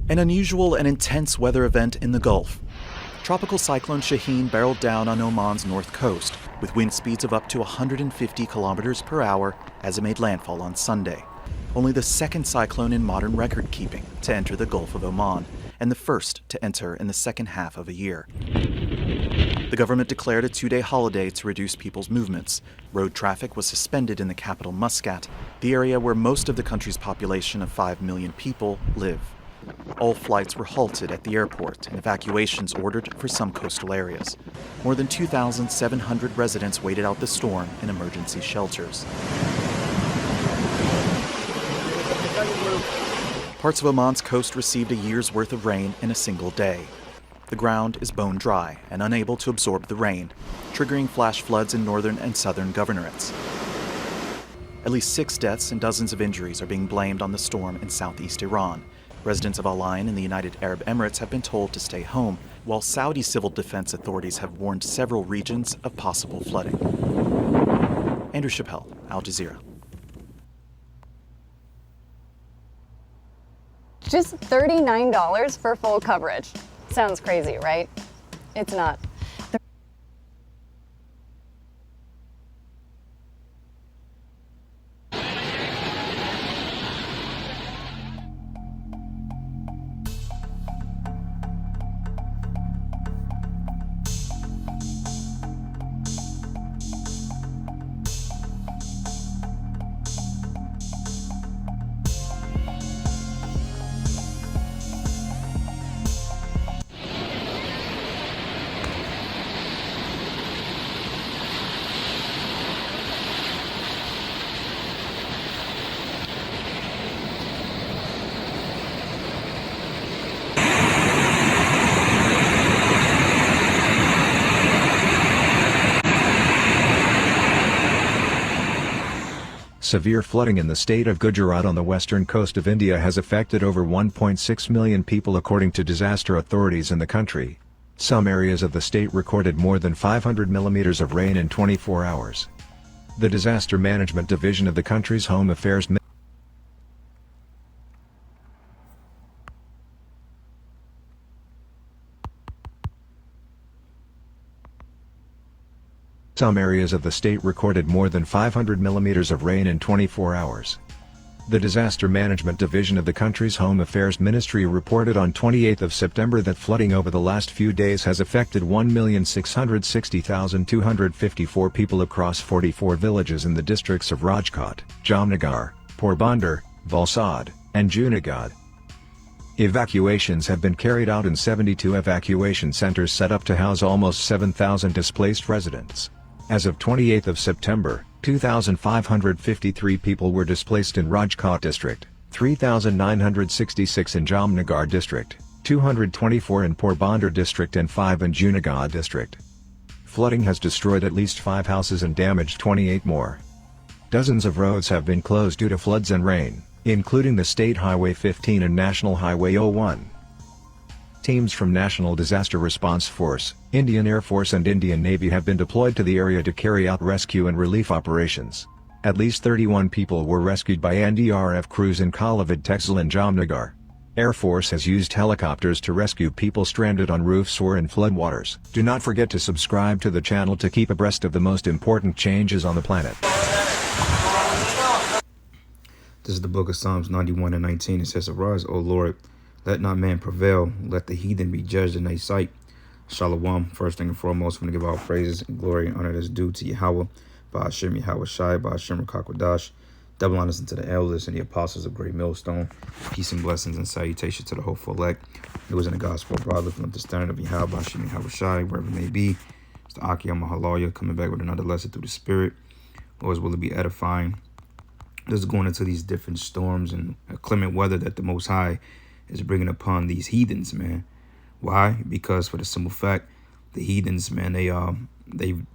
An unusual and intense weather event in the Gulf. Tropical cyclone Shaheen barreled down on Oman's north coast, with wind speeds of up to 150 kilometers per hour as it made landfall on Sunday. Only the second cyclone in modern record keeping to enter the Gulf of Oman, and the first to enter in the second half of a year. The government declared a 2-day holiday to reduce people's movements. Road traffic was suspended in the capital Muscat, the area where most of the country's population of 5 million people live. All flights were halted at the airport and evacuations ordered for some coastal areas. More than 2,700 residents waited out the storm in emergency shelters. Parts of Oman's coast received a year's worth of rain in a single day. The ground is bone dry and unable to absorb the rain, triggering flash floods in northern and southern governorates. At least 6 deaths and dozens of injuries are being blamed on the storm in southeast Iran. Residents of Al Ain in the United Arab Emirates have been told to stay home, while Saudi civil defense authorities have warned several regions of possible flooding. Andrew Chappelle, Al Jazeera. Just $39 for full coverage. Sounds crazy, right? It's not. Severe flooding in the state of Gujarat on the western coast of India has affected over 1.6 million people according to disaster authorities in the country. Some areas of the state recorded more than 500 millimeters of rain in 24 hours. The Disaster Management Division of the country's Home Affairs Some areas of the state recorded more than 500 millimeters of rain in 24 hours. The Disaster Management Division of the country's Home Affairs Ministry reported on 28 September that flooding over the last few days has affected 1,660,254 people across 44 villages in the districts of Rajkot, Jamnagar, Porbandar, Valsad, and Junagadh. Evacuations have been carried out in 72 evacuation centers set up to house almost 7,000 displaced residents. As of 28 September, 2,553 people were displaced in Rajkot district, 3,966 in Jamnagar district, 224 in Porbandar district and 5 in Junagadh district. Flooding has destroyed at least 5 houses and damaged 28 more. Dozens of roads have been closed due to floods and rain, including the State Highway 15 and National Highway 01. Teams from National Disaster Response Force, Indian Air Force and Indian Navy have been deployed to the area to carry out rescue and relief operations. At least 31 people were rescued by NDRF crews in Kalavid Tehsil and Jamnagar. Air Force has used helicopters to rescue people stranded on roofs or in floodwaters. Do not forget to subscribe to the channel to keep abreast of the most important changes on the planet. This is the book of Psalms 91 and 19. It says, "Arise, O Lord, let not man prevail, let the heathen be judged in thy sight." Shalom. First thing and foremost, I'm going to give all praises and glory and honor that's due to Yahweh, Ba'ashem Yahweh Shai, Ba'ashem Rakakwadash. Double honors unto the elders and the apostles of Great Millstone. Peace and blessings and salutation to the hopeful elect. It was in the gospel abroad, lifting up the standard of Yahweh, Ba'ashem Yahweh Shai, wherever it may be. It's the Akiyah Mahaloya coming back with another lesson through the Spirit. Always will it be edifying. Just going into these different storms and clement weather that the Most High is bringing upon these heathens, man. Why? Because for the simple fact, the heathens, man, they've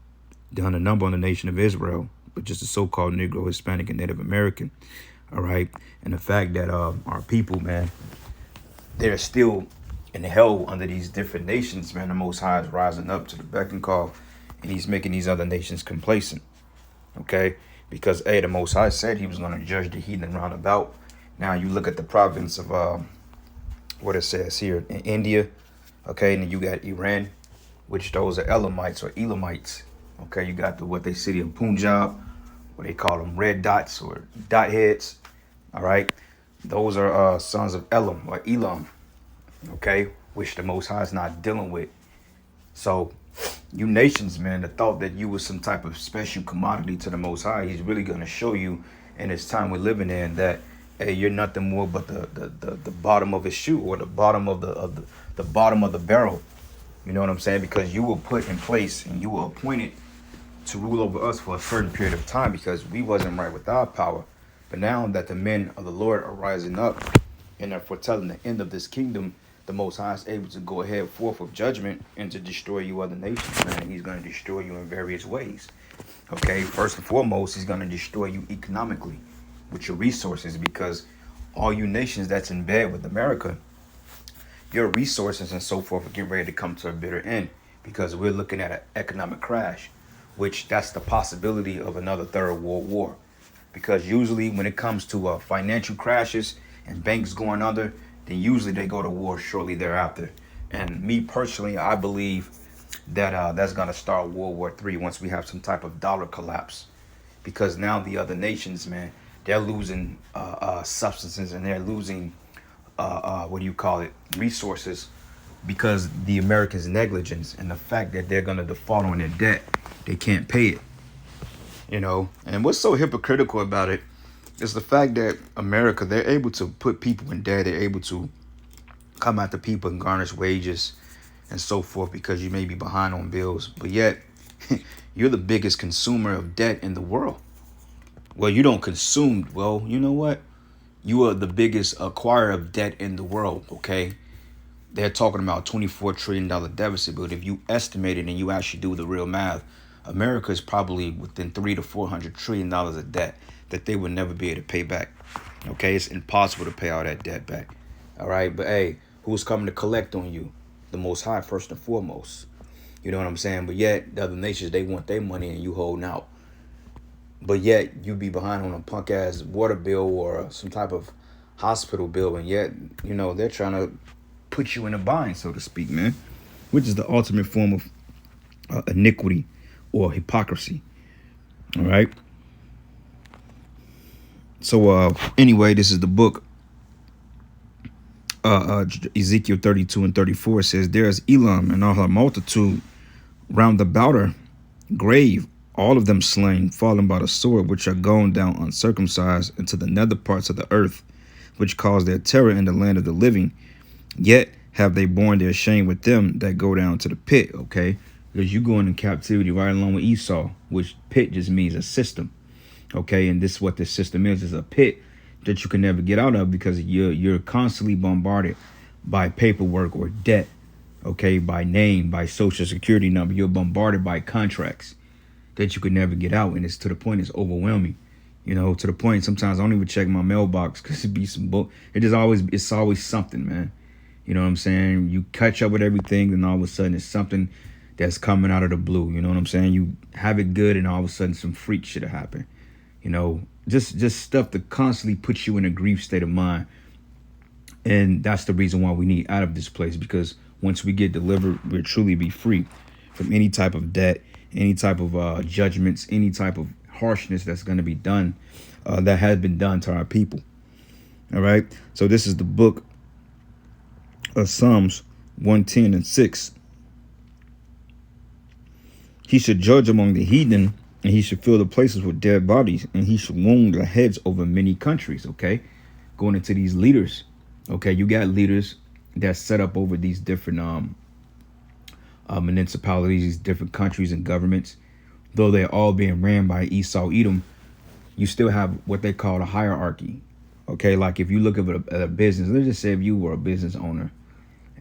done a number on the nation of Israel, but just the so-called Negro, Hispanic, and Native American. All right, and the fact that our people, man, they're still in hell under these different nations, man. The Most High is rising up to the beck and call, and He's making these other nations complacent. Okay, because the Most High said He was going to judge the heathen round about. Now you look at the province of what it says here in India. Okay, and then you got Iran, which those are Elamites or Elamites. Okay, you got the what they city in Punjab, what they call them red dots or dot heads. All right, those are sons of Elam or Elam. Okay, which the Most High is not dealing with. So, you nations, man, the thought that you was some type of special commodity to the Most High, he's really gonna show you in this time we're living in that, hey, you're nothing more but the bottom of his shoe or the bottom of the bottom of the barrel. You know what I'm saying? Because you were put in place and you were appointed to rule over us for a certain period of time because we wasn't right with our power. But now that the men of the Lord are rising up and are foretelling the end of this kingdom, the Most High is able to go ahead forth with judgment and to destroy you other nations, man. He's going to destroy you in various ways. Okay, first and foremost, he's going to destroy you economically with your resources because all you nations that's in bed with America, your resources and so forth are getting ready to come to a bitter end because we're looking at an economic crash, which that's the possibility of another third world war. Because usually when it comes to financial crashes and banks going under, then usually they go to war shortly thereafter. And me personally, I believe that that's going to start World War III once we have some type of dollar collapse. Because now the other nations, man, they're losing substances and they're losing, resources because the Americans' negligence and the fact that they're going to default on their debt. They can't pay it, you know. And what's so hypocritical about it is the fact that America, they're able to put people in debt. They're able to come after people and garnish wages and so forth because you may be behind on bills. But yet, you're the biggest consumer of debt in the world. Well, you don't consume. Well, you know what? You are the biggest acquirer of debt in the world, okay? They're talking about $24 trillion deficit. But if you estimate it and you actually do the real math, America is probably within $300 to $400 trillion of debt that they would never be able to pay back. Okay, it's impossible to pay all that debt back. All right, but hey, who's coming to collect on you? The Most High, first and foremost. You know what I'm saying? But yet, the other nations, they want their money and you holding out. But yet, you be behind on a punk ass water bill or some type of hospital bill, and yet, you know, they're trying to put you in a bind, so to speak, man. Which is the ultimate form of iniquity or hypocrisy. All right. So anyway, this is the book. Ezekiel 32 and 34 says, there is Elam and all her multitude round about her grave, all of them slain, fallen by the sword, which are gone down uncircumcised into the nether parts of the earth, which cause their terror in the land of the living. Yet have they borne their shame with them that go down to the pit. Okay, because you going in captivity right along with Esau, which pit just means a system. Okay, and this is what this system is a pit that you can never get out of because you're constantly bombarded by paperwork or debt. Okay, by name, by social security number. You're bombarded by contracts that you could never get out, and it's to the point it's overwhelming. You know, to the point sometimes I don't even check my mailbox because it be some it's always something, man. You know what I'm saying? You catch up with everything, then all of a sudden it's something that's coming out of the blue. You know what I'm saying? You have it good, and all of a sudden some freak shit happen. You know, just stuff that constantly puts you in a grief state of mind. And that's the reason why we need out of this place, because once we get delivered, we'll truly be free from any type of debt, any type of judgments, any type of harshness that's going to be done, that has been done to our people. All right. So this is the book of Psalms 110 and 6. He should judge among the heathen, and he should fill the places with dead bodies, and he should wound the heads over many countries. Okay, going into these leaders. Okay, you got leaders that set up over these different municipalities, these different countries and governments. Though they're all being ran by Esau, Edom, you still have what they call a hierarchy. Okay, like if you look at a business, let's just say if you were a business owner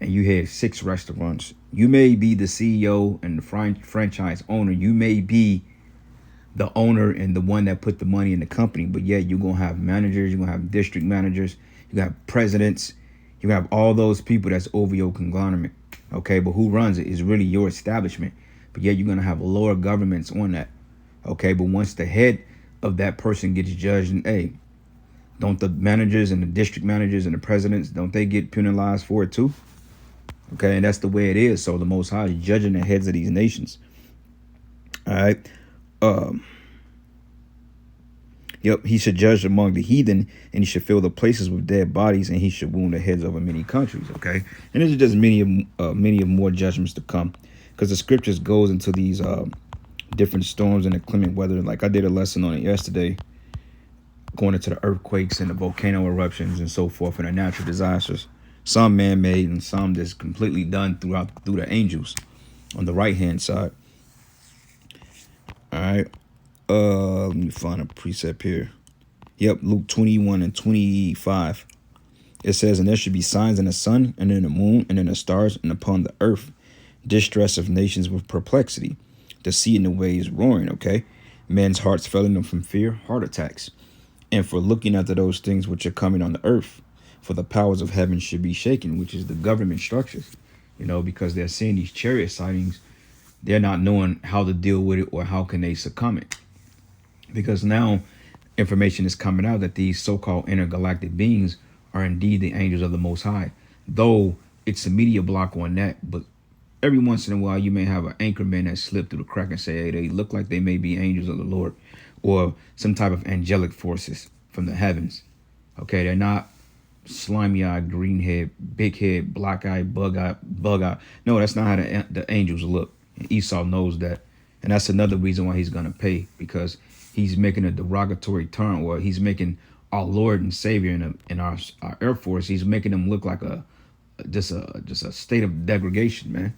and you had 6 restaurants, you may be the CEO and the franchise owner. You may be the owner and the one that put the money in the company, but yet you're going to have managers, you're going to have district managers, you got presidents, you have all those people that's over your conglomerate. Okay, but who runs it is really your establishment. But yet you're going to have lower governments on that. Okay, but once the head of that person gets judged, and hey, Don't the managers and the district managers and the presidents, don't they get penalized for it too? Okay, and that's the way it is. So the Most High is judging the heads of these nations. All right. Yep, he should judge among the heathen, and he should fill the places with dead bodies, and he should wound the heads over many countries. Okay, and there's just many of more judgments to come, because the scriptures goes into these different storms and the climate weather. Like I did a lesson on it yesterday, going into the earthquakes and the volcano eruptions and so forth, and the natural disasters. Some man-made and some just completely done through the angels on the right-hand side. All right. Let me find a precept here. Yep, Luke 21 and 25. It says, and there should be signs in the sun and in the moon and in the stars and upon the earth, distress of nations with perplexity, the sea and the waves roaring. Okay, men's hearts failing them from fear, heart attacks, and for looking after those things which are coming on the earth, for the powers of heaven should be shaken, which is the government structures, because they're seeing these chariot sightings. They're not knowing how to deal with it or how can they succumb it. Because now information is coming out that these so-called intergalactic beings are indeed the angels of the Most High. Though it's a media block on that, but every once in a while you may have an anchorman that slip through the crack and say, hey, they look like they may be angels of the Lord or some type of angelic forces from the heavens. Okay, they're not slimy-eyed, green head, big head, black eye, bug eye. No, that's not how the angels look. And Esau knows that. And that's another reason why he's going to pay, because he's making a derogatory term, or he's making our Lord and Savior in our Air Force, he's making them look like just a state of degradation, man.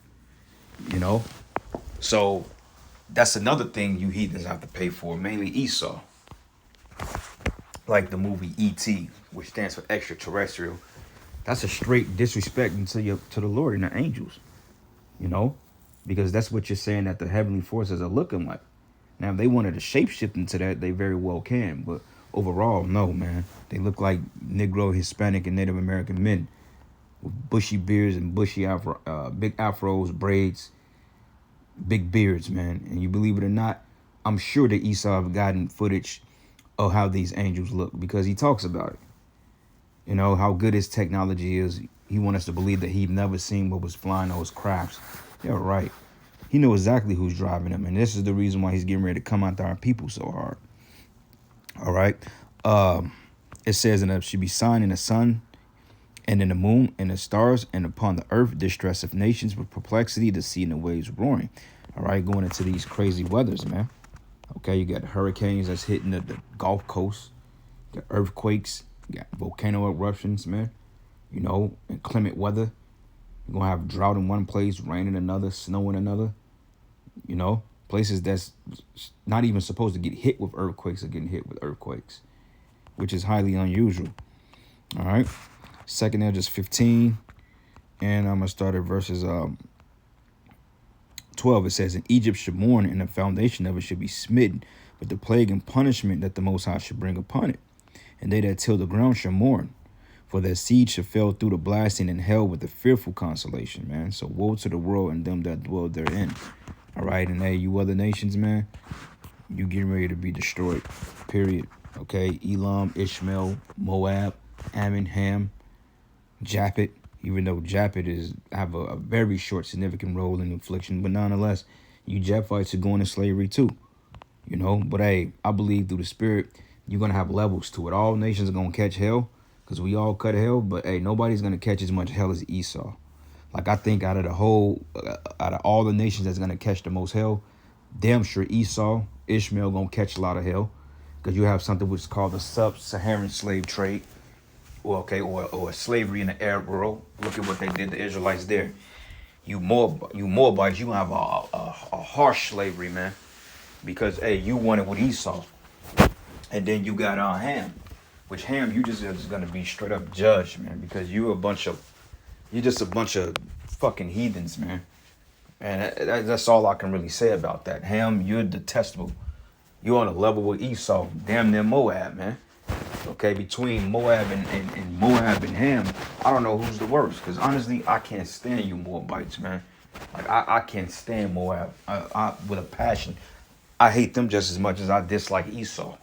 So that's another thing you heathens have to pay for, mainly Esau. Like the movie E.T., which stands for extraterrestrial. That's a straight disrespect to the Lord and the angels, because that's what you're saying that the heavenly forces are looking like. Now, if they wanted to shapeshift into that, they very well can. But overall, no, man. They look like Negro, Hispanic, and Native American men with bushy beards and bushy big afros, braids, big beards, man. And you believe it or not, I'm sure that Esau have gotten footage of how these angels look, because he talks about it. How good his technology is. He wants us to believe that he'd never seen what was flying those crafts. Yeah, right. He knows exactly who's driving him, and this is the reason why he's getting ready to come after our people so hard. All right. It says, and there should be sign in the sun and in the moon and the stars, and upon the earth distress of nations with perplexity, the sea and the waves roaring. All right, going into these crazy weathers, man. Okay, you got hurricanes that's hitting the Gulf Coast, you got earthquakes, you got volcano eruptions, man. Inclement weather. You're gonna have drought in one place, rain in another, snow in another. Places that's not even supposed to get hit with earthquakes are getting hit with earthquakes, which is highly unusual. All right. Second Edges 15, and I'm gonna start at verses 12. It says, "And Egypt should mourn, and the foundation of it should be smitten with the plague and punishment that the Most High should bring upon it. And they that till the ground shall mourn, for their seed shall fall through the blasting and hell with a fearful consolation," man. So woe to the world and them that dwell therein. All right, and hey, you other nations, man, you getting ready to be destroyed, period. Okay, Elam, Ishmael, Moab, Ammon, Ham, Japhet, even though Japhet have a very short, significant role in affliction, but nonetheless, you Japhites are going to slavery too, But hey, I believe through the Spirit, you're going to have levels to it. All nations are going to catch hell, because we all cut hell, but hey, nobody's going to catch as much hell as Esau. Like, I think out of all the nations that's going to catch the most hell, damn sure Esau, Ishmael going to catch a lot of hell, because you have something which is called the sub-Saharan slave trade, or slavery in the Arab world. Look at what they did to the Israelites there. You Moabites, you have a harsh slavery, man, because hey, you wanted with Esau, and then you got Ham. Which Ham, you just is gonna be straight up judged, man, because you're just a bunch of fucking heathens, man. And that's all I can really say about that. Ham, you're detestable. You're on a level with Esau, damn near Moab, man. Okay, between Moab and Moab and Ham, I don't know who's the worst, because honestly, I can't stand you Moabites, man. Like, I can't stand Moab I with a passion. I hate them just as much as I dislike Esau.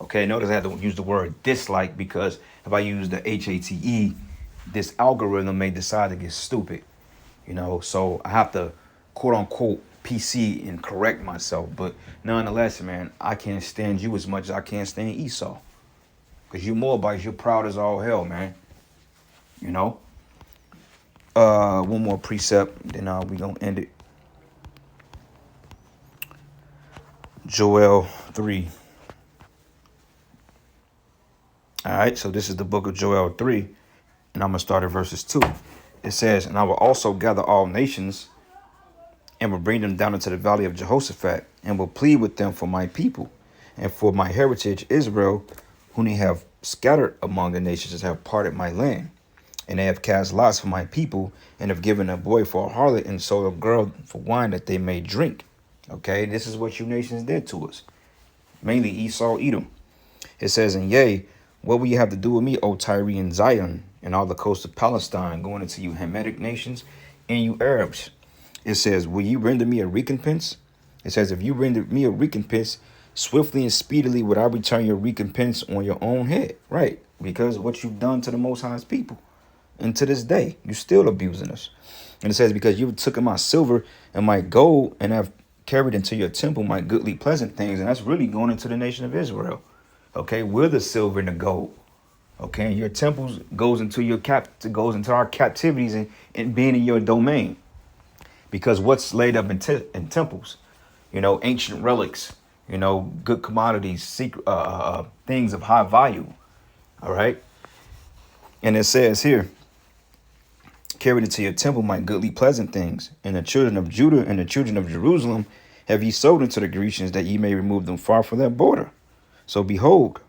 Okay, notice I had to use the word dislike because if I use the HATE, this algorithm may decide to get stupid. So I have to quote unquote PC and correct myself. But nonetheless, man, I can't stand you as much as I can't stand Esau. Because you Moabites, you're proud as all hell, man. One more precept, then we gonna end it. Joel 3. All right, so this is the book of Joel 3, and I'm gonna start at verses 2. It says, "And I will also gather all nations, and will bring them down into the valley of Jehoshaphat, and will plead with them for my people, and for my heritage Israel, whom they have scattered among the nations, and have parted my land. And they have cast lots for my people, and have given a boy for a harlot, and sold a girl for wine that they may drink." Okay, this is what you nations did to us. Mainly Esau, Edom. It says, "And yea, what will you have to do with me, O Tyre and Zion, and all the coast of Palestine, going into you Hamitic nations, and you Arabs?" It says, "Will you render me a recompense?" It says, "If you render me a recompense, swiftly and speedily would I return your recompense on your own head." Right, because what you've done to the Most High's people. And to this day, you still abusing us. And it says, "Because you took my silver and my gold, and have carried into your temple my goodly pleasant things." And that's really going into the nation of Israel. Okay, we're the silver and the gold. Okay, and your temples goes into our captivities and being in your domain. Because what's laid up in temples, ancient relics, good commodities, secret things of high value. All right, and it says here, "Carried into your temple my goodly pleasant things, and the children of Judah and the children of Jerusalem have ye sold unto the Grecians, that ye may remove them far from their border. So behold,"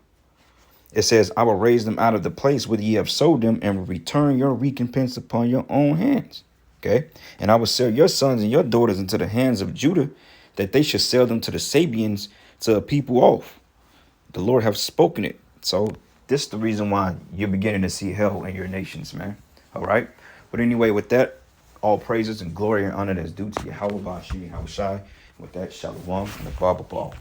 it says, "I will raise them out of the place where ye have sold them, and will return your recompense upon your own hands." Okay, "And I will sell your sons and your daughters into the hands of Judah, that they should sell them to the Sabians, to a people off. The Lord have spoken it." So this is the reason why you're beginning to see hell in your nations, man. All right. But anyway, with that, all praises and glory and honor that's due to Yahweh Bashir Yahushai. With that, shalom and the Bible ball.